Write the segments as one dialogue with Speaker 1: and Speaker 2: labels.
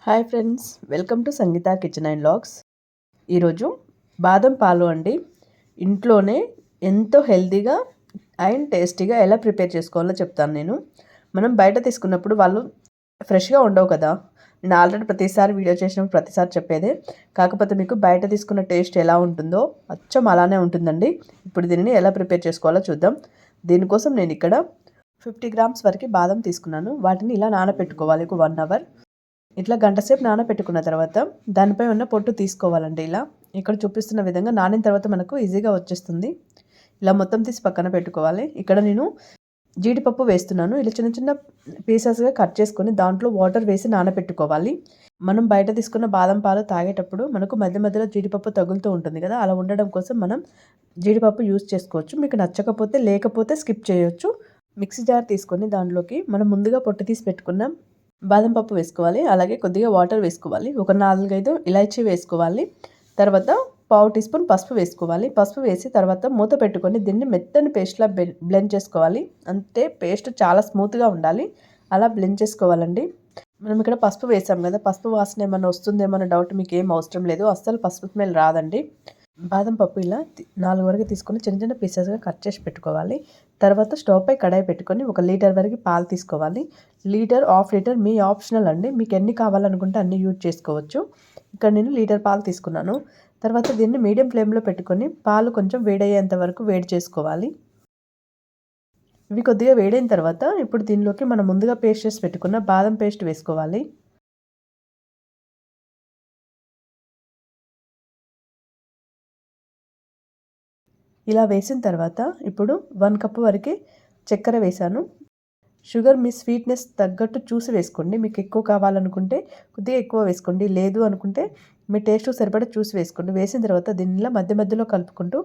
Speaker 1: Hi friends, welcome to Sangeetha kitchen and vlogs. ఈరోజు బాదం పాలు అండి. ఇంట్లోనే ఎంతో హెల్తీగా అండ్ టేస్టీగా ఎలా ప్రిపేర్ చేసుకోవాలో చెప్తాను నేను. మనం బయట తీసుకున్నప్పుడు వాళ్ళు ఫ్రెష్గా ఉండవు కదా. నేను ఆల్రెడీ ప్రతిసారి వీడియో చేసినప్పుడు ప్రతిసారి చెప్పేదే. కాకపోతే మీకు బయట తీసుకున్న టేస్ట్ ఎలా ఉంటుందో అచ్చం అలానే ఉంటుందండి. ఇప్పుడు దీనిని ఎలా ప్రిపేర్ చేసుకోవాలో చూద్దాం. దీనికోసం నేను ఇక్కడ 50 గ్రామ్స్ వరకు బాదం తీసుకున్నాను. వాటిని ఇలా నానబెట్టుకోవాలి ఒక 1 అవర్. ఇట్లా గంట సేపు నానబెట్టుకున్న తర్వాత దానిపై ఉన్న పొట్టు తీసుకోవాలండి. ఇక్కడ చూపిస్తున్న విధంగా నానిన తర్వాత మనకు ఈజీగా వచ్చేస్తుంది. ఇలా మొత్తం తీసి పక్కన పెట్టుకోవాలి. ఇక్కడ నేను జీడిపప్పు వేస్తున్నాను. ఇలా చిన్న చిన్న పీసెస్గా కట్ చేసుకొని దాంట్లో వాటర్ వేసి నానబెట్టుకోవాలి. మనం బయట తీసుకున్న బాదం పాలు తాగేటప్పుడు మనకు మధ్య మధ్యలో జీడిపప్పు తగులుతూ ఉంటుంది కదా. అలా ఉండడం కోసం మనం జీడిపప్పు యూజ్ చేసుకోవచ్చు. మీకు నచ్చకపోతే లేకపోతే స్కిప్ చేయొచ్చు. మిక్సీ జార్ తీసుకొని దాంట్లోకి మనం ముందుగా పొట్టు తీసి పెట్టుకున్నాం బాదం పప్పు వేసుకోవాలి. అలాగే కొద్దిగా వాటర్ వేసుకోవాలి. ఒక 4-5 ఇలాచీ వేసుకోవాలి. తర్వాత పావు టీ స్పూన్ పసుపు వేసుకోవాలి. పసుపు వేసి తర్వాత మూత పెట్టుకొని దీన్ని మెత్తని పేస్ట్లా బ్లెండ్ చేసుకోవాలి. అంటే పేస్ట్ చాలా స్మూత్గా ఉండాలి. అలా బ్లెండ్ చేసుకోవాలండి. మనం ఇక్కడ పసుపు వేసాం కదా, పసుపు వాసన ఏమైనా వస్తుందేమో అన్న డౌట్ మీకు ఏం అవసరం లేదు. అస్సలు పసుపు స్మెల్ రాదండి. బాదం పప్పు ఇలా 4 వరకు తీసుకొని చిన్న చిన్న పీసెస్గా కట్ చేసి పెట్టుకోవాలి. తర్వాత స్టవ్ పై కడాయి పెట్టుకొని 1 లీటర్ వరకు పాలు తీసుకోవాలి. లీటర్, హాఫ్ లీటర్ మీ ఆప్షనల్ అండి. మీకు ఎన్ని కావాలనుకుంటే అన్ని యూజ్ చేసుకోవచ్చు. ఇక్కడ నేను లీటర్ పాలు తీసుకున్నాను. తర్వాత దీన్ని మీడియం ఫ్లేమ్లో పెట్టుకొని పాలు కొంచెం వేడయ్యేంత వరకు వేడి చేసుకోవాలి. ఇవి కొద్దిగా వేడైన తర్వాత ఇప్పుడు దీనిలోకి మనం ముందుగా పేస్ట్ చేసి పెట్టుకున్న బాదం పేస్ట్ వేసుకోవాలి. ఇలా వేసిన తర్వాత ఇప్పుడు 1 కప్పు వరకు చక్కెర వేసాను. షుగర్ మీ స్వీట్నెస్ తగ్గట్టు చూసి వేసుకోండి. మీకు ఎక్కువ కావాలనుకుంటే కొద్దిగా ఎక్కువ వేసుకోండి. లేదు అనుకుంటే మీ టేస్ట్ సరిపడా చూసి వేసుకోండి. వేసిన తర్వాత దీనిలో మధ్య మధ్యలో కలుపుకుంటూ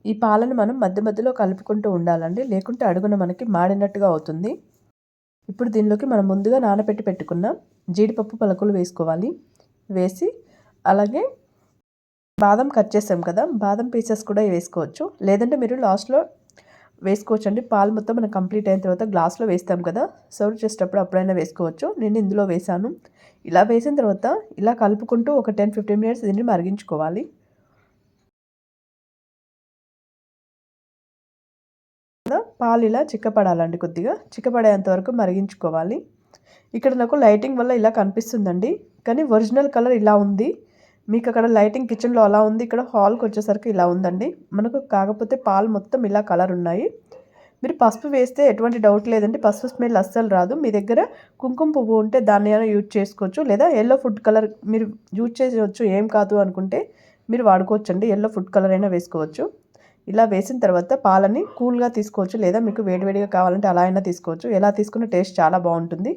Speaker 1: ఈ పాలను మనం మధ్య మధ్యలో కలుపుకుంటూ ఉండాలండి. లేకుంటే అడుగున మనకి మాడినట్టుగా అవుతుంది. ఇప్పుడు దీనిలోకి మనం ముందుగా నానబెట్టి పెట్టుకున్న జీడిపప్పు పలుకులు వేసుకోవాలి. వేసి అలాగే బాదం కట్ చేసాం కదా, బాదం పీసెస్ కూడా వేసుకోవచ్చు. లేదంటే మీరు లాస్ట్లో వేసుకోవచ్చు అండి. పాలు మొత్తం మనకు కంప్లీట్ అయిన తర్వాత గ్లాస్లో వేస్తాం కదా, సర్వ్ చేసేటప్పుడు అప్పుడైనా వేసుకోవచ్చు. నేను ఇందులో వేసాను. ఇలా వేసిన తర్వాత ఇలా కలుపుకుంటూ ఒక 10-15 మినిట్స్ దీన్ని మరిగించుకోవాలి. పాలు ఇలా చిక్కపడాలండి. కొద్దిగా చిక్కపడేంత వరకు మరిగించుకోవాలి. ఇక్కడ నాకు లైటింగ్ వల్ల ఇలా కనిపిస్తుందండి, కానీ ఒరిజినల్ కలర్ ఇలా ఉంది. మీకు అక్కడ లైటింగ్ కిచెన్లో అలా ఉంది, ఇక్కడ హాల్కి వచ్చేసరికి ఇలా ఉందండి. మనకు కాకపోతే పాలు మొత్తం ఇలా కలర్ ఉన్నాయి. మీరు పసుపు వేస్తే ఎటువంటి డౌట్ లేదండి, పసుపు స్మెల్ అస్సలు రాదు. మీ దగ్గర కుంకుమ పువ్వు ఉంటే దాన్ని అయినా యూజ్ చేసుకోవచ్చు. లేదా ఎల్లో ఫుడ్ కలర్ మీరు యూజ్ చేయవచ్చు. ఏం కాదు అనుకుంటే మీరు వాడుకోవచ్చు అండి. ఎల్లో ఫుడ్ కలర్ అయినా వేసుకోవచ్చు. ఇలా వేసిన తర్వాత పాలని కూల్గా తీసుకోవచ్చు. లేదా మీకు వేడివేడిగా కావాలంటే అలా అయినా తీసుకోవచ్చు. ఎలా తీసుకున్న టేస్ట్ చాలా బాగుంటుంది.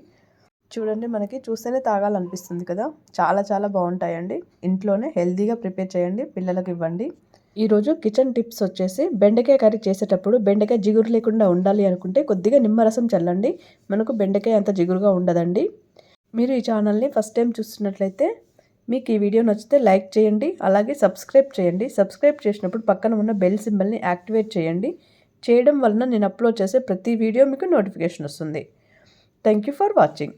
Speaker 1: చూడండి, మనకి చూస్తేనే తాగాలనిపిస్తుంది కదా. చాలా చాలా బాగుంటాయండి. ఇంట్లోనే హెల్తీగా ప్రిపేర్ చేయండి, పిల్లలకు ఇవ్వండి. ఈరోజు కిచెన్ టిప్స్ వచ్చేసి బెండకాయ కర్రీ చేసేటప్పుడు బెండకాయ జిగురు లేకుండా ఉండాలి అనుకుంటే కొద్దిగా నిమ్మరసం చల్లండి. మనకు బెండకాయ అంత జిగురుగా ఉండదండి. మీరు ఈ ఛానల్ని ఫస్ట్ టైం చూస్తున్నట్లయితే మీకు ఈ వీడియో నచ్చితే లైక్ చేయండి. అలాగే సబ్స్క్రైబ్ చేయండి. సబ్స్క్రైబ్ చేసినప్పుడు పక్కన ఉన్న బెల్ సింబల్ని యాక్టివేట్ చేయండి. చేయడం వలన నేను అప్లోడ్ చేసే ప్రతి వీడియో మీకు నోటిఫికేషన్ వస్తుంది. Thank you for watching.